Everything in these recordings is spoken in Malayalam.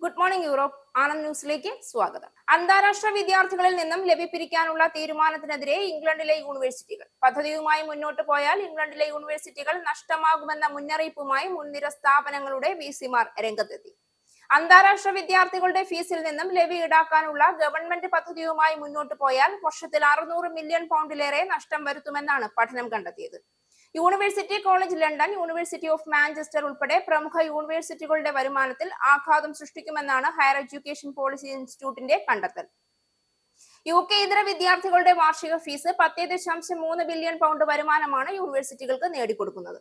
Good morning Europe. ആനന്ദ് ന്യൂസിലേക്ക് സ്വാഗതം. അന്താരാഷ്ട്ര വിദ്യാർത്ഥികളിൽ നിന്നും ലവി പിരിക്കാനുള്ള തീരുമാനത്തിനെതിരെ ഇംഗ്ലണ്ടിലെ യൂണിവേഴ്സിറ്റികൾ. പദ്ധതിയുമായി മുന്നോട്ട് പോയാൽ ഇംഗ്ലണ്ടിലെ യൂണിവേഴ്സിറ്റികൾ നഷ്ടമാകുമെന്ന മുന്നറിയിപ്പുമായി മുൻനിര സ്ഥാപനങ്ങളുടെ വിസിമാർ രംഗത്തെത്തി. അന്താരാഷ്ട്ര വിദ്യാർത്ഥികളുടെ ഫീസിൽ നിന്നും ലവി ഈടാക്കാനുള്ള ഗവൺമെന്റ് പദ്ധതിയുമായി മുന്നോട്ട് പോയാൽ വർഷത്തിൽ 600 മില്യൺ പൗണ്ടിലേറെ നഷ്ടം വരുത്തുമെന്നാണ് പഠനം കണ്ടെത്തിയത്. University college London, university of Manchester ഉൾപ്പെടെ പ്രമുഖ യൂണിവേഴ്സിറ്റികളുടെ വരുമാനത്തിൽ ആഘാതം സൃഷ്ടിക്കുമെന്നാണ് ഹയർ എഡ്യൂക്കേഷൻ പോളിസി ഇൻസ്റ്റിറ്റ്യൂട്ടിന്റെ കണ്ടെത്തൽ. UK ഇതര വിദ്യാർത്ഥികളുടെ വാർഷിക ഫീസ് 10.3 ബില്യൺ പൗണ്ട് വരുമാനമാണ് യൂണിവേഴ്സിറ്റികൾക്ക് നേടിക്കൊടുക്കുന്നത്.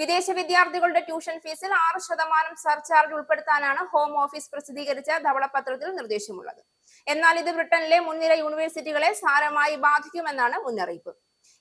വിദേശ വിദ്യാർത്ഥികളുടെ ട്യൂഷൻ ഫീസിൽ 6% സർചാർജ് ഉൾപ്പെടുത്താനാണ് ഹോം ഓഫീസ് പ്രസിദ്ധീകരിച്ച ധവളപത്രത്തിൽ നിർദ്ദേശമുള്ളത്. എന്നാൽ ഇത് ബ്രിട്ടനിലെ മുൻനിര യൂണിവേഴ്സിറ്റികളെ സാരമായി ബാധിക്കുമെന്നാണ് മുന്നറിയിപ്പ്.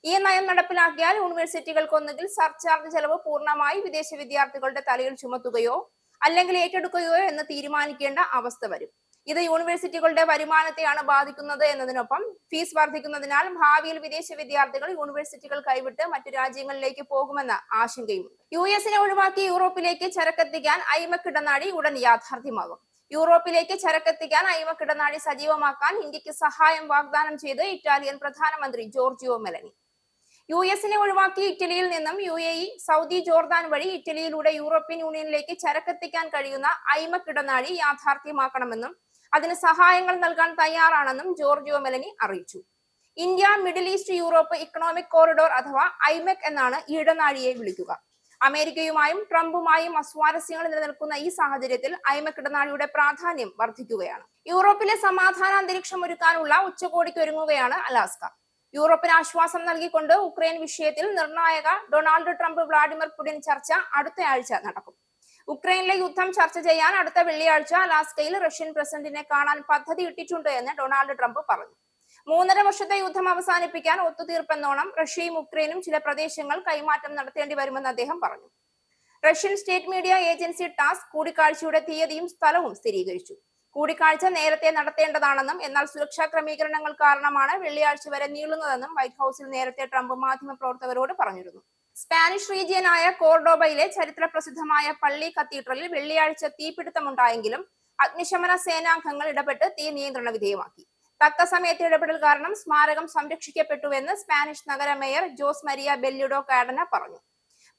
ഈ നയം നടപ്പിലാക്കിയാൽ യൂണിവേഴ്സിറ്റികൾക്ക് ഒന്നുകിൽ സർചാർജ് ചെലവ് പൂർണ്ണമായി വിദേശ വിദ്യാർത്ഥികളുടെ തലയിൽ ചുമത്തുകയോ അല്ലെങ്കിൽ ഏറ്റെടുക്കുകയോ എന്ന് തീരുമാനിക്കേണ്ട അവസ്ഥ വരും. ഇത് യൂണിവേഴ്സിറ്റികളുടെ വരുമാനത്തെയാണ് ബാധിക്കുന്നത് എന്നതിനൊപ്പം ഫീസ് വർദ്ധിക്കുന്നതിനാൽ ഭാവിയിൽ വിദേശ വിദ്യാർത്ഥികൾ യൂണിവേഴ്സിറ്റികൾ കൈവിട്ട് മറ്റു രാജ്യങ്ങളിലേക്ക് പോകുമെന്ന ആശങ്കയുമുണ്ട്. US ഒഴിവാക്കി യൂറോപ്പിലേക്ക് ചരക്കെത്തിക്കാൻ ഐമക് ഇടനാഴി ഉടൻ യാഥാർത്ഥ്യമാകും. യൂറോപ്പിലേക്ക് ചരക്കെത്തിക്കാൻ ഐമക് ഇടനാഴി സജീവമാക്കാൻ ഇന്ത്യക്ക് സഹായം വാഗ്ദാനം ചെയ്ത് ഇറ്റാലിയൻ പ്രധാനമന്ത്രി ജോർജിയോ മെലനി. US ഒഴിവാക്കി ഇറ്റലിയിൽ നിന്നും UAE, സൗദി, ജോർദാൻ വഴി ഇറ്റലിയിലൂടെ യൂറോപ്യൻ യൂണിയനിലേക്ക് ചരക്കെത്തിക്കാൻ കഴിയുന്ന ഐമക് ഇടനാഴി യാഥാർത്ഥ്യമാക്കണമെന്നും അതിന് സഹായങ്ങൾ നൽകാൻ തയ്യാറാണെന്നും ജോർജിയോ മെലനി അറിയിച്ചു. India middle east Europe economic corridor അഥവാ ഐമെക് എന്നാണ് ഈ ഇടനാഴിയെ വിളിക്കുക. അമേരിക്കയുമായും ട്രംപുമായും അസ്വാരസ്യങ്ങൾ നിലനിൽക്കുന്ന ഈ സാഹചര്യത്തിൽ ഐമക് ഇടനാഴിയുടെ പ്രാധാന്യം വർദ്ധിക്കുകയാണ്. യൂറോപ്പിലെ സമാധാന അന്തരീക്ഷം ഒരുക്കാനുള്ള ഉച്ചകോടിക്ക് ഒരുങ്ങുകയാണ് അലാസ്ക. യൂറോപ്പിന് ആശ്വാസം നൽകിക്കൊണ്ട് ഉക്രൈൻ വിഷയത്തിൽ നിർണായക ഡൊണാൾഡ് ട്രംപ് വ്ളാഡിമിർ പുടിൻ ചർച്ച അടുത്തയാഴ്ച നടക്കും. ഉക്രൈനിലെ യുദ്ധം ചർച്ച ചെയ്യാൻ അടുത്ത വെള്ളിയാഴ്ച അലാസ്കയിൽ റഷ്യൻ പ്രസിഡന്റിനെ കാണാൻ പദ്ധതി ഇട്ടിട്ടുണ്ട് എന്ന് ഡൊണാൾഡ് ട്രംപ് പറഞ്ഞു. 3.5 വർഷത്തെ യുദ്ധം അവസാനിപ്പിക്കാൻ ഒത്തുതീർപ്പെന്നോണം റഷ്യയും ഉക്രൈനും ചില പ്രദേശങ്ങൾ കൈമാറ്റം നടത്തേണ്ടി വരുമെന്ന് അദ്ദേഹം പറഞ്ഞു. റഷ്യൻ സ്റ്റേറ്റ് മീഡിയ ഏജൻസി ടാസ് കൂടിക്കാഴ്ചയുടെ തീയതിയും സ്ഥലവും സ്ഥിരീകരിച്ചു. കൂടിക്കാഴ്ച നേരത്തെ നടത്തേണ്ടതാണെന്നും എന്നാൽ സുരക്ഷാ ക്രമീകരണങ്ങൾ കാരണമാണ് വെള്ളിയാഴ്ച വരെ നീളുന്നതെന്നും വൈറ്റ് ഹൌസിൽ നേരത്തെ ട്രംപ് മാധ്യമപ്രവർത്തകരോട് പറഞ്ഞിരുന്നു. സ്പാനിഷ് റീജിയനായ കോർഡോബയിലെ ചരിത്ര പ്രസിദ്ധമായ പള്ളി കത്തീഡ്രലിൽ വെള്ളിയാഴ്ച തീപിടുത്തമുണ്ടായെങ്കിലും അഗ്നിശമന സേനാംഗങ്ങൾ ഇടപെട്ട് തീ നിയന്ത്രണ വിധേയമാക്കി. തക്ക സമയത്ത് ഇടപെടൽ കാരണം സ്മാരകം സംരക്ഷിക്കപ്പെട്ടുവെന്ന് സ്പാനിഷ് നഗര മേയർ ജോസ് മരിയ ബെല്ലിഡോ കാഡന പറഞ്ഞു.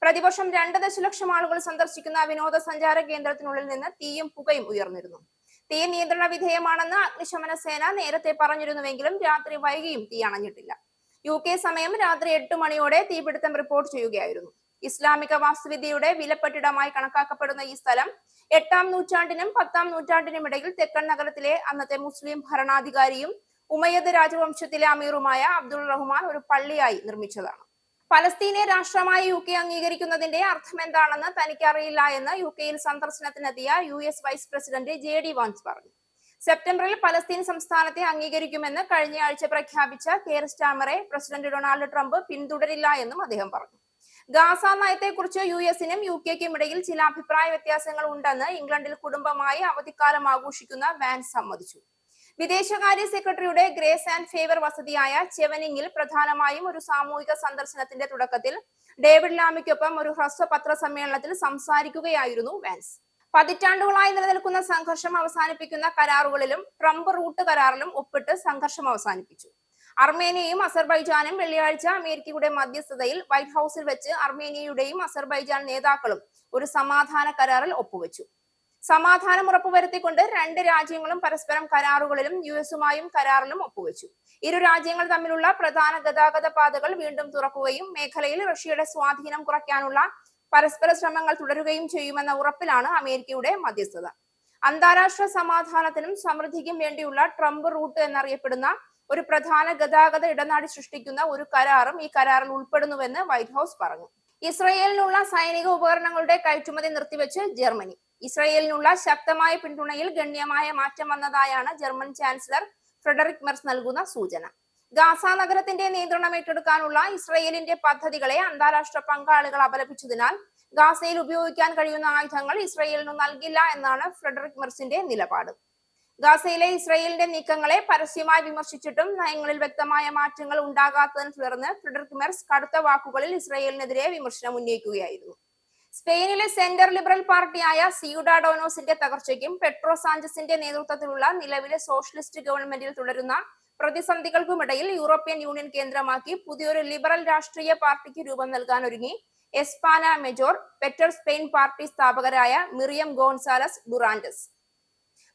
പ്രതിവർഷം 2 ദശലക്ഷം ആളുകൾ സന്ദർശിക്കുന്ന വിനോദസഞ്ചാര കേന്ദ്രത്തിനുള്ളിൽ നിന്ന് തീയും പുകയും ഉയർന്നിരുന്നു. തീ നിയന്ത്രണ വിധേയമാണെന്ന് അഗ്നിശമന സേന നേരത്തെ പറഞ്ഞിരുന്നുവെങ്കിലും രാത്രി വൈകിയും തീ അണഞ്ഞിട്ടില്ല. UK സമയം രാത്രി 8 മണിയോടെ തീപിടുത്തം റിപ്പോർട്ട് ചെയ്യുകയായിരുന്നു. ഇസ്ലാമിക വാസ്തുവിദ്യയുടെ വിലപ്പെട്ടിടമായി കണക്കാക്കപ്പെടുന്ന ഈ സ്ഥലം 8-ാം നൂറ്റാണ്ടിനും 10-ാം നൂറ്റാണ്ടിനും ഇടയിൽ തെക്കൻ നഗരത്തിലെ അന്നത്തെ മുസ്ലിം ഭരണാധികാരിയും ഉമയ്യദ് രാജവംശത്തിലെ അമീറുമായ അബ്ദുൾ റഹ്മാൻ ഒരു പള്ളിയായി നിർമ്മിച്ചതാണ്. പലസ്തീനെ രാഷ്ട്രമായി UK അംഗീകരിക്കുന്നതിന്റെ അർത്ഥം എന്താണെന്ന് തനിക്കറിയില്ല എന്ന് UKയിൽ സന്ദർശനത്തിനെത്തിയ US vice president JD Vance പറഞ്ഞു. സെപ്റ്റംബറിൽ പലസ്തീൻ സംസ്ഥാനത്തെ അംഗീകരിക്കുമെന്ന് കഴിഞ്ഞയാഴ്ച പ്രഖ്യാപിച്ച കെയർ സ്റ്റാമറെ പ്രസിഡന്റ് ഡൊണാൾഡ് ട്രംപ് പിന്തുടരില്ല എന്നും അദ്ദേഹം പറഞ്ഞു. ഗാസ നയത്തെക്കുറിച്ച് USനും UKയ്ക്കും ഇടയിൽ ചില അഭിപ്രായ വ്യത്യാസങ്ങൾ ഉണ്ടെന്ന് ഇംഗ്ലണ്ടിൽ കുടുംബമായി അവധിക്കാലം ആഘോഷിക്കുന്ന വാൻസ് സമ്മതിച്ചു. വിദേശകാര്യ സെക്രട്ടറിയുടെ ഗ്രേസ് ആൻഡ് ഫേവർ വസതിയായ ചെവനിങ്ങിൽ പ്രധാനമായും ഒരു സാമൂഹിക സന്ദർശനത്തിന്റെ തുടക്കത്തിൽ ഡേവിഡ് ലാമിക്കൊപ്പം ഒരു ഹ്രസ്വ പത്രസമ്മേളനത്തിൽ സംസാരിക്കുകയായിരുന്നു വാൻസ്. പതിറ്റാണ്ടുകളായി നിലനിൽക്കുന്ന സംഘർഷം അവസാനിപ്പിക്കുന്ന കരാറുകളിലും ട്രംപ് റൂട്ട് കരാറിലും ഒപ്പിട്ട് സംഘർഷം അവസാനിപ്പിച്ചു. അർമേനിയയും അസർബൈജാനും വെള്ളിയാഴ്ച അമേരിക്കയുടെ മധ്യസ്ഥതയിൽ വൈറ്റ് ഹൌസിൽ വെച്ച് അർമേനിയയുടെയും അസർബൈജാൻ നേതാക്കളും ഒരു സമാധാന കരാറിൽ ഒപ്പുവെച്ചു. സമാധാനം ഉറപ്പുവരുത്തിക്കൊണ്ട് 2 രാജ്യങ്ങളും പരസ്പരം കരാറുകളിലും US-ഉമായും കരാറിലും ഒപ്പുവെച്ചു. ഇരു രാജ്യങ്ങൾ തമ്മിലുള്ള പ്രധാന ഗതാഗത പാതകൾ വീണ്ടും തുറക്കുകയും മേഖലയിൽ റഷ്യയുടെ സ്വാധീനം കുറയ്ക്കാനുള്ള പരസ്പര ശ്രമങ്ങൾ തുടരുകയും ചെയ്യുമെന്ന ഉറപ്പിലാണ് അമേരിക്കയുടെ മധ്യസ്ഥത. അന്താരാഷ്ട്ര സമാധാനത്തിനും സമൃദ്ധിക്കും വേണ്ടിയുള്ള ട്രംപ് റൂട്ട് എന്നറിയപ്പെടുന്ന ഒരു പ്രധാന ഗതാഗത ഇടനാഴി സൃഷ്ടിക്കുന്ന ഒരു കരാറും ഈ കരാറിൽ ഉൾപ്പെടുന്നുവെന്ന് വൈറ്റ് ഹൌസ് പറഞ്ഞു. ഇസ്രയേലിനുള്ള സൈനിക ഉപകരണങ്ങളുടെ കയറ്റുമതി നിർത്തിവെച്ച് ജർമ്മനി. ഇസ്രയേലിനുള്ള ശക്തമായ പിന്തുണയിൽ ഗണ്യമായ മാറ്റം വന്നതായാണ് ജർമ്മൻ ചാൻസലർ ഫ്രെഡറിക് മെർസ് നൽകുന്ന സൂചന. ഗാസ നഗരത്തിന്റെ നിയന്ത്രണം ഏറ്റെടുക്കാനുള്ള ഇസ്രയേലിന്റെ പദ്ധതികളെ അന്താരാഷ്ട്ര പങ്കാളികൾ അപലപിച്ചതിനാൽ ഗാസയിൽ ഉപയോഗിക്കാൻ കഴിയുന്ന ആയുധങ്ങൾ ഇസ്രയേലിന് നൽകില്ല എന്നാണ് ഫ്രെഡറിക് മെർസിന്റെ നിലപാട്. ഗാസയിലെ ഇസ്രയേലിന്റെ നീക്കങ്ങളെ പരസ്യമായി വിമർശിച്ചിട്ടും നയങ്ങളിൽ വ്യക്തമായ മാറ്റങ്ങൾ ഉണ്ടാകാത്തതിനെ തുടർന്ന് ഫ്രെഡറിക് മെർസ് കടുത്ത വാക്കുകളിൽ ഇസ്രയേലിനെതിരെ വിമർശനം ഉന്നയിക്കുകയായിരുന്നു. സ്പെയിനിലെ സെന്റർ ലിബറൽ പാർട്ടിയായ സിയുഡാഡോനോസിന്റെ തകർച്ചയ്ക്കും പെട്രോ സാഞ്ചസിന്റെ നേതൃത്വത്തിലുള്ള നിലവിലെ സോഷ്യലിസ്റ്റ് ഗവൺമെന്റിൽ തുടരുന്ന പ്രതിസന്ധികൾക്കുമിടയിൽ യൂറോപ്യൻ യൂണിയൻ കേന്ദ്രമാക്കി പുതിയൊരു ലിബറൽ രാഷ്ട്രീയ പാർട്ടിക്ക് രൂപം നൽകാനൊരുങ്ങി എസ്പാന മെജോർ പെറ്റർ സ്പെയിൻ പാർട്ടി സ്ഥാപകരായ മിറിയം ഗോൺസാലസ് ഡുറാൻഡസ്.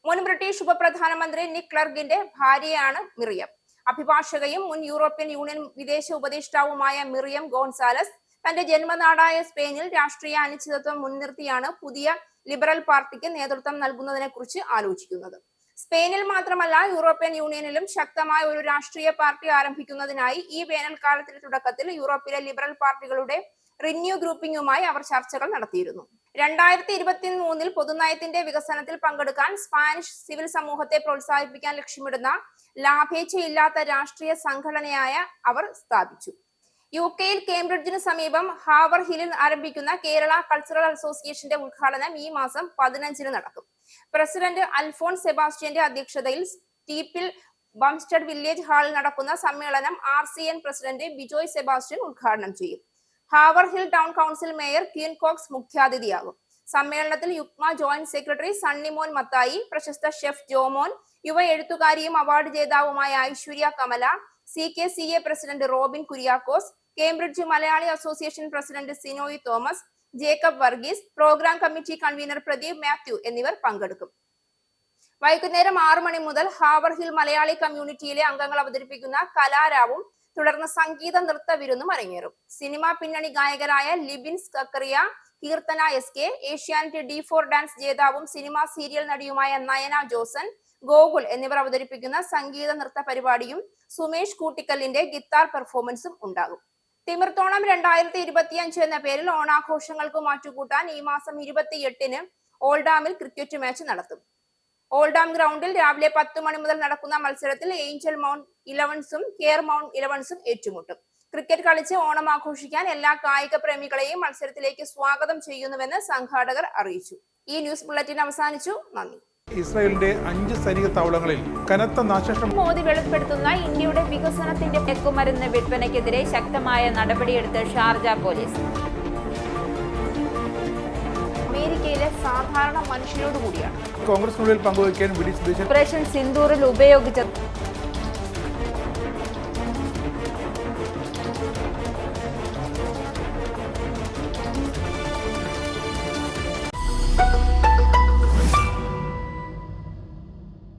മുൻ ബ്രിട്ടീഷ് ഉപപ്രധാനമന്ത്രി നിക് ക്ലർഗിന്റെ ഭാര്യയാണ് മിറിയം. അഭിഭാഷകയും മുൻ യൂറോപ്യൻ യൂണിയൻ വിദേശ ഉപദേഷ്ടാവുമായ മിറിയം ഗോൺസാലസ് തന്റെ ജന്മനാടായ സ്പെയിനിൽ രാഷ്ട്രീയ അനിശ്ചിതത്വം മുൻനിർത്തിയാണ് പുതിയ ലിബറൽ പാർട്ടിക്ക് നേതൃത്വം നൽകുന്നതിനെ കുറിച്ച് ആലോചിക്കുന്നത്. സ്പെയിനിൽ മാത്രമല്ല യൂറോപ്യൻ യൂണിയനിലും ശക്തമായ ഒരു രാഷ്ട്രീയ പാർട്ടി ആരംഭിക്കുന്നതിനായി ഈ വേനൽക്കാലത്തിന്റെ തുടക്കത്തിൽ യൂറോപ്പിലെ ലിബറൽ പാർട്ടികളുടെ റിന്യൂ ഗ്രൂപ്പിംഗുമായി അവർ ചർച്ചകൾ നടത്തിയിരുന്നു. 2023 പൊതുനയത്തിന്റെ വികസനത്തിൽ പങ്കെടുക്കാൻ സ്പാനിഷ് സിവിൽ സമൂഹത്തെ പ്രോത്സാഹിപ്പിക്കാൻ ലക്ഷ്യമിടുന്ന ലാഭേച്ഛയില്ലാത്ത രാഷ്ട്രീയ സംഘടനയായ അവർ സ്ഥാപിച്ചു. UK-യിൽ കേംബ്രിഡ്ജിന് സമീപം ഹാവർ ഹില്ലിൽ ആരംഭിക്കുന്ന കേരള കൾച്ചറൽ അസോസിയേഷന്റെ ഉദ്ഘാടനം ഈ മാസം 15 നടക്കും. പ്രസിഡന്റ് അൽഫോൺസ് സെബാസ്റ്റ്യന്റെ അധ്യക്ഷതയിൽ സ്റ്റീപ്പിൽ ബംസ്റ്റഡ് വില്ലേജ് ഹാളിൽ നടക്കുന്ന സമ്മേളനം RCN പ്രസിഡന്റ് ബിജോയ് സെബാസ്റ്റ്യൻ ഉദ്ഘാടനം ചെയ്യും. Haverhill town council mayor Quinn Cox മുഖ്യാതിഥിയാകും. സമ്മേളനത്തിൽ യുക്മ ജോയിന്റ് സെക്രട്ടറി സണ്ണിമോൻ മത്തായി, പ്രശസ്ത ഷെഫ് ജോമോൻ, യുവ എഴുത്തുകാരിയും അവാർഡ് ജേതാവുമായ Aishwarya Kamala, CKCA president Robin Kuriakose, Cambridge Malayali association president Sinoy Thomas, Jacob Varghese, programme committee convener Pradeep Mathew എന്നിവർ പങ്കെടുക്കും. വൈകുന്നേരം 6 മണി മുതൽ ഹാവർ ഹിൽ മലയാളി കമ്മ്യൂണിറ്റിയിലെ അംഗങ്ങൾ അവതരിപ്പിക്കുന്ന കലാരാവും തുടർന്ന് സംഗീത നൃത്ത വിരുന്നും അരങ്ങേറും. സിനിമാ പിന്നണി ഗായകരായ Libin Scaria, Keerthana SK, Asianet D4 dance ജേതാവും സിനിമാ സീരിയൽ നടിയുമായ നയന ജോസൻ, ഗോകുൽ എന്നിവർ അവതരിപ്പിക്കുന്ന സംഗീത നൃത്ത പരിപാടിയും സുമേഷ് കൂട്ടിക്കല്ലിന്റെ ഗിത്താർ പെർഫോമൻസും ഉണ്ടാകും. തിമിർത്തോണം 2025 എന്ന പേരിൽ ഓണാഘോഷങ്ങൾക്ക് മാറ്റുകൂട്ടാൻ ഈ മാസം 28-ന് ഓൾഡാമിൽ ക്രിക്കറ്റ് മാച്ച് നടത്തും. ഓൾഡാം ഗ്രൗണ്ടിൽ രാവിലെ 10 മണി മുതൽ നടക്കുന്ന മത്സരത്തിൽ ഏഞ്ചൽ മൗണ്ട് 11സും കെയർ മൗണ്ട് 11സും ഏറ്റുമുട്ടും. ക്രിക്കറ്റ് കളിച്ച് ഓണം ആഘോഷിക്കാൻ എല്ലാ കായിക പ്രേമികളെയും മത്സരത്തിലേക്ക് സ്വാഗതം ചെയ്യുന്നുവെന്ന് സംഘാടകർ അറിയിച്ചു. ഈ ന്യൂസ് ബുള്ളറ്റിൻ അവസാനിച്ചു. നന്ദി. ഇസ്രായേലിന്റെ 5 സൈനിക താവളങ്ങളിൽ കനത്ത നാശനഷ്ടം. മോദി വെളിപ്പെടുത്തുന്ന ഇന്ത്യയുടെ വികസനത്തിന്റെ മയക്കുമരുന്ന് വിൽപ്പനയ്ക്കെതിരെ ശക്തമായ നടപടിയെടുത്ത് ഷാർജ പോലീസ്. അമേരിക്കയിലെ സാധാരണ മനുഷ്യരോട് കൂടിയാണ് കോൺഗ്രസിനുള്ളിൽ പങ്കുവയ്ക്കാൻ വിളിച്ചു ഓപ്പറേഷൻ സിന്ദൂറിൽ ഉപയോഗിച്ച